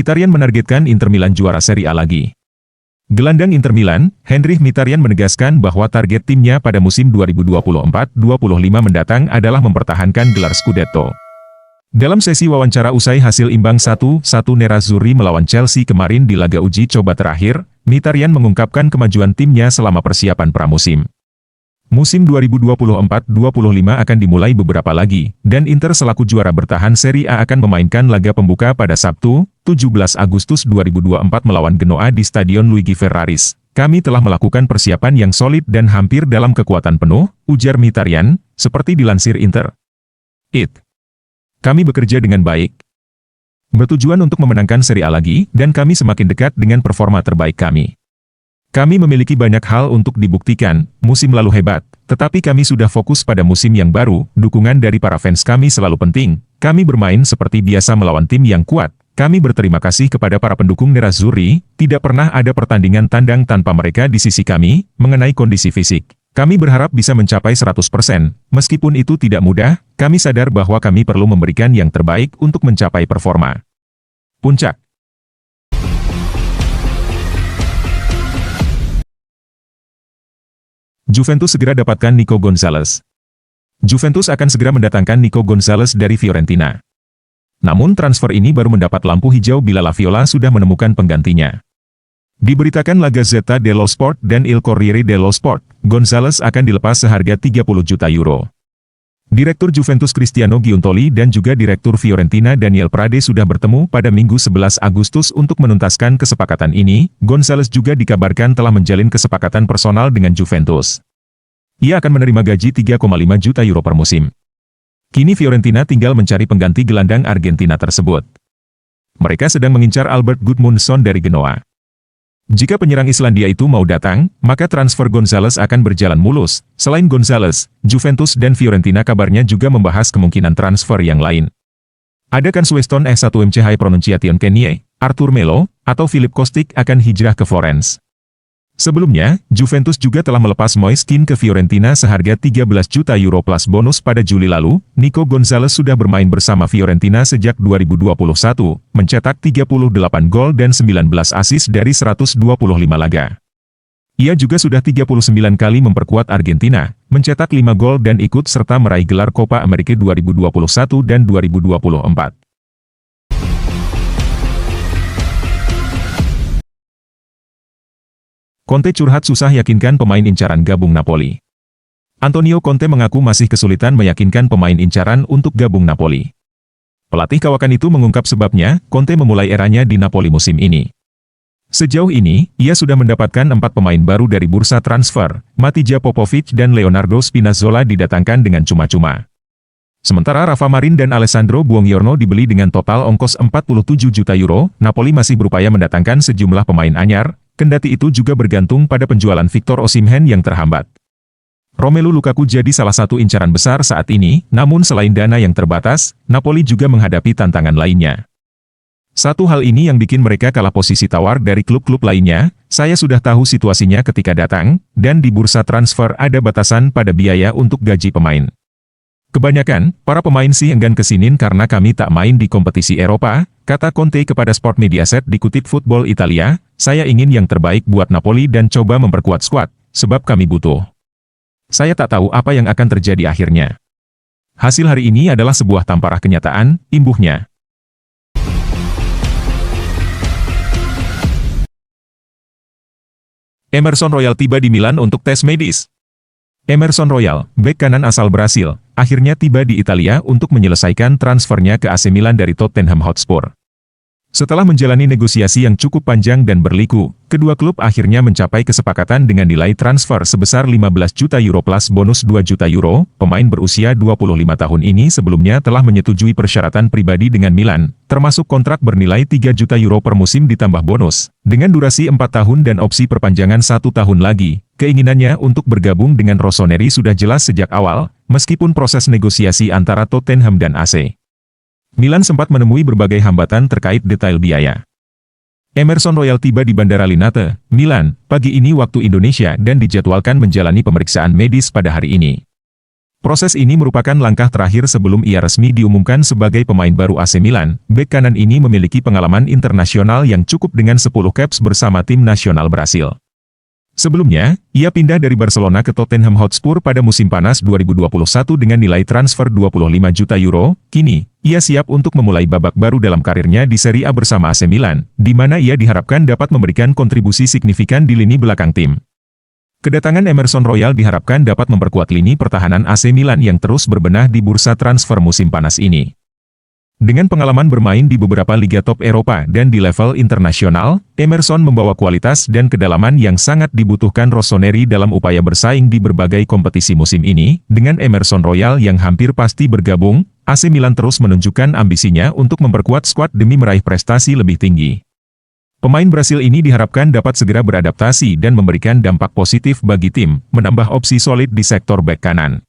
Mkhitaryan menargetkan Inter Milan juara Serie A lagi. Gelandang Inter Milan, Henrikh Mkhitaryan menegaskan bahwa target timnya pada musim 2024-25 mendatang adalah mempertahankan gelar Scudetto. Dalam sesi wawancara usai hasil imbang 1-1 Nerazzurri melawan Chelsea kemarin di laga uji coba terakhir, Mkhitaryan mengungkapkan kemajuan timnya selama persiapan pramusim. Musim 2024-25 akan dimulai beberapa lagi, dan Inter selaku juara bertahan Serie A akan memainkan laga pembuka pada Sabtu, 17 Agustus 2024 melawan Genoa di Stadion Luigi Ferraris. Kami telah melakukan persiapan yang solid dan hampir dalam kekuatan penuh, ujar Mkhitaryan, seperti dilansir Inter. Kami bekerja dengan baik. Bertujuan untuk memenangkan Serie A lagi, dan kami semakin dekat dengan performa terbaik kami. Kami memiliki banyak hal untuk dibuktikan, musim lalu hebat, tetapi kami sudah fokus pada musim yang baru, dukungan dari para fans kami selalu penting, kami bermain seperti biasa melawan tim yang kuat, kami berterima kasih kepada para pendukung Nerazzurri, tidak pernah ada pertandingan tandang tanpa mereka di sisi kami, mengenai kondisi fisik. Kami berharap bisa mencapai 100%, meskipun itu tidak mudah, kami sadar bahwa kami perlu memberikan yang terbaik untuk mencapai performa puncak. Juventus segera dapatkan Nico Gonzalez. Juventus akan segera mendatangkan Nico Gonzalez dari Fiorentina. Namun transfer ini baru mendapat lampu hijau bila La Viola sudah menemukan penggantinya. Diberitakan La Gazzetta dello Sport dan Il Corriere dello Sport, Gonzalez akan dilepas seharga 30 juta euro. Direktur Juventus Cristiano Giuntoli dan juga Direktur Fiorentina Daniel Prade sudah bertemu pada Minggu 11 Agustus untuk menuntaskan kesepakatan ini. Gonzalez juga dikabarkan telah menjalin kesepakatan personal dengan Juventus. Ia akan menerima gaji 3,5 juta euro per musim. Kini Fiorentina tinggal mencari pengganti gelandang Argentina tersebut. Mereka sedang mengincar Albert Gudmundsson dari Genoa. Jika penyerang Islandia itu mau datang, maka transfer Gonzalez akan berjalan mulus. Selain Gonzalez, Juventus dan Fiorentina kabarnya juga membahas kemungkinan transfer yang lain. Ada kan Weston S1MC High Pronunciation Kenie, Arthur Melo, atau Filip Kostic akan hijrah ke Florence. Sebelumnya, Juventus juga telah melepas Moise Kean ke Fiorentina seharga 13 juta euro plus bonus pada Juli lalu. Nico Gonzalez sudah bermain bersama Fiorentina sejak 2021, mencetak 38 gol dan 19 assist dari 125 laga. Ia juga sudah 39 kali memperkuat Argentina, mencetak 5 gol dan ikut serta meraih gelar Copa America 2021 dan 2024. Conte curhat susah yakinkan pemain incaran gabung Napoli. Antonio Conte mengaku masih kesulitan meyakinkan pemain incaran untuk gabung Napoli. Pelatih kawakan itu mengungkap sebabnya, Conte memulai eranya di Napoli musim ini. Sejauh ini, ia sudah mendapatkan 4 pemain baru dari bursa transfer. Matija Popovic dan Leonardo Spinazzola didatangkan dengan cuma-cuma. Sementara Rafa Marin dan Alessandro Buongiorno dibeli dengan total ongkos 47 juta euro, Napoli masih berupaya mendatangkan sejumlah pemain anyar, kendati itu juga bergantung pada penjualan Victor Osimhen yang terhambat. Romelu Lukaku jadi salah satu incaran besar saat ini, namun selain dana yang terbatas, Napoli juga menghadapi tantangan lainnya. Satu hal ini yang bikin mereka kalah posisi tawar dari klub-klub lainnya, saya sudah tahu situasinya ketika datang, dan di bursa transfer ada batasan pada biaya untuk gaji pemain. Kebanyakan, para pemain sih enggan kesinin karena kami tak main di kompetisi Eropa, kata Conte kepada Sport Mediaset dikutip Football Italia, saya ingin yang terbaik buat Napoli dan coba memperkuat skuad, sebab kami butuh. Saya tak tahu apa yang akan terjadi akhirnya. Hasil hari ini adalah sebuah tampara kenyataan, imbuhnya. Emerson Royal tiba di Milan untuk tes medis. Emerson Royal, bek kanan asal Brasil, akhirnya tiba di Italia untuk menyelesaikan transfernya ke AC Milan dari Tottenham Hotspur. Setelah menjalani negosiasi yang cukup panjang dan berliku, kedua klub akhirnya mencapai kesepakatan dengan nilai transfer sebesar 15 juta euro plus bonus 2 juta euro. Pemain berusia 25 tahun ini sebelumnya telah menyetujui persyaratan pribadi dengan Milan, termasuk kontrak bernilai 3 juta euro per musim ditambah bonus, dengan durasi 4 tahun dan opsi perpanjangan 1 tahun lagi. Keinginannya untuk bergabung dengan Rossoneri sudah jelas sejak awal, meskipun proses negosiasi antara Tottenham dan AC Milan sempat menemui berbagai hambatan terkait detail biaya. Emerson Royal tiba di Bandara Linate, Milan, pagi ini waktu Indonesia dan dijadwalkan menjalani pemeriksaan medis pada hari ini. Proses ini merupakan langkah terakhir sebelum ia resmi diumumkan sebagai pemain baru AC Milan. Bek kanan ini memiliki pengalaman internasional yang cukup dengan 10 caps bersama tim nasional Brasil. Sebelumnya, ia pindah dari Barcelona ke Tottenham Hotspur pada musim panas 2021 dengan nilai transfer 25 juta euro. Kini, ia siap untuk memulai babak baru dalam karirnya di Serie A bersama AC Milan, di mana ia diharapkan dapat memberikan kontribusi signifikan di lini belakang tim. Kedatangan Emerson Royal diharapkan dapat memperkuat lini pertahanan AC Milan yang terus berbenah di bursa transfer musim panas ini. Dengan pengalaman bermain di beberapa liga top Eropa dan di level internasional, Emerson membawa kualitas dan kedalaman yang sangat dibutuhkan Rossoneri dalam upaya bersaing di berbagai kompetisi musim ini. Dengan Emerson Royal yang hampir pasti bergabung, AC Milan terus menunjukkan ambisinya untuk memperkuat skuad demi meraih prestasi lebih tinggi. Pemain Brasil ini diharapkan dapat segera beradaptasi dan memberikan dampak positif bagi tim, menambah opsi solid di sektor bek kanan.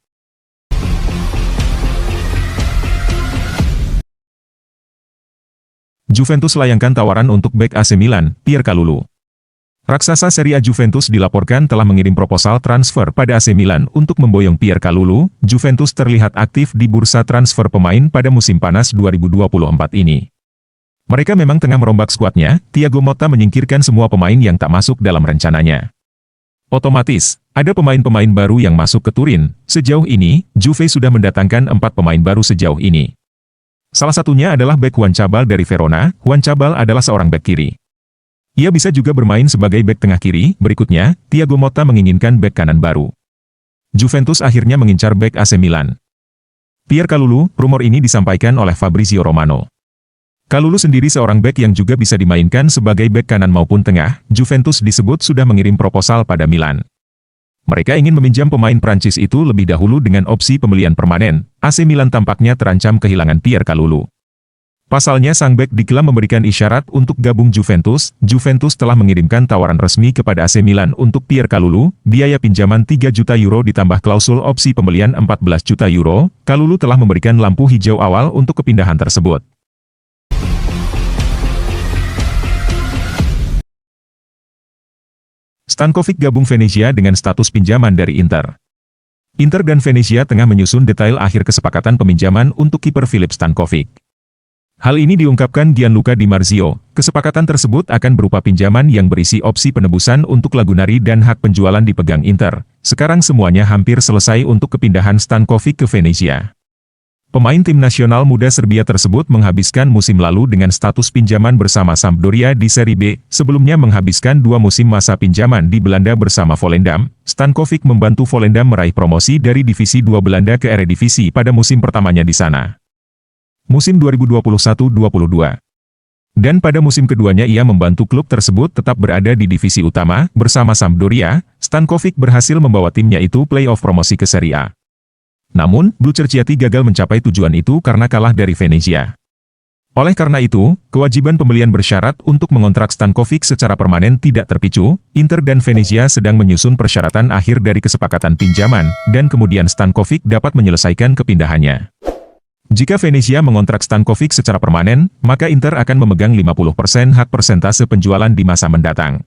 Juventus layangkan tawaran untuk bek AC Milan, Pierre Kalulu. Raksasa Serie A Juventus dilaporkan telah mengirim proposal transfer pada AC Milan untuk memboyong Pierre Kalulu. Juventus terlihat aktif di bursa transfer pemain pada musim panas 2024 ini. Mereka memang tengah merombak skuadnya. Thiago Motta menyingkirkan semua pemain yang tak masuk dalam rencananya. Otomatis, ada pemain-pemain baru yang masuk ke Turin. Sejauh ini, Juve sudah mendatangkan 4 pemain baru sejauh ini. Salah satunya adalah bek Juan Cabal dari Verona. Juan Cabal adalah seorang bek kiri. Ia bisa juga bermain sebagai bek tengah kiri. Berikutnya, Thiago Motta menginginkan bek kanan baru. Juventus akhirnya mengincar bek AC Milan. Pierre Kalulu, rumor ini disampaikan oleh Fabrizio Romano. Kalulu sendiri seorang bek yang juga bisa dimainkan sebagai bek kanan maupun tengah. Juventus disebut sudah mengirim proposal pada Milan. Mereka ingin meminjam pemain Prancis itu lebih dahulu dengan opsi pembelian permanen. AC Milan tampaknya terancam kehilangan Pierre Kalulu. Pasalnya sang bek diklaim memberikan isyarat untuk gabung Juventus. Juventus telah mengirimkan tawaran resmi kepada AC Milan untuk Pierre Kalulu. Biaya pinjaman 3 juta euro ditambah klausul opsi pembelian 14 juta euro. Kalulu telah memberikan lampu hijau awal untuk kepindahan tersebut. Stankovic gabung Venezia dengan status pinjaman dari Inter. Inter dan Venezia tengah menyusun detail akhir kesepakatan peminjaman untuk kiper Filip Stankovic. Hal ini diungkapkan Gianluca Di Marzio. Kesepakatan tersebut akan berupa pinjaman yang berisi opsi penebusan untuk Lagunari dan hak penjualan dipegang Inter. Sekarang semuanya hampir selesai untuk kepindahan Stankovic ke Venezia. Pemain tim nasional muda Serbia tersebut menghabiskan musim lalu dengan status pinjaman bersama Sampdoria di Serie B, sebelumnya menghabiskan 2 musim masa pinjaman di Belanda bersama Volendam. Stankovic membantu Volendam meraih promosi dari Divisi 2 Belanda ke Eredivisie pada musim pertamanya di sana. Musim 2021-22. Dan pada musim keduanya ia membantu klub tersebut tetap berada di divisi utama. Bersama Sampdoria, Stankovic berhasil membawa timnya itu play-off promosi ke Serie A. Namun, Blucerchiati gagal mencapai tujuan itu karena kalah dari Venezia. Oleh karena itu, kewajiban pembelian bersyarat untuk mengontrak Stankovic secara permanen tidak terpicu. Inter dan Venezia sedang menyusun persyaratan akhir dari kesepakatan pinjaman, dan kemudian Stankovic dapat menyelesaikan kepindahannya. Jika Venezia mengontrak Stankovic secara permanen, maka Inter akan memegang 50% hak persentase penjualan di masa mendatang.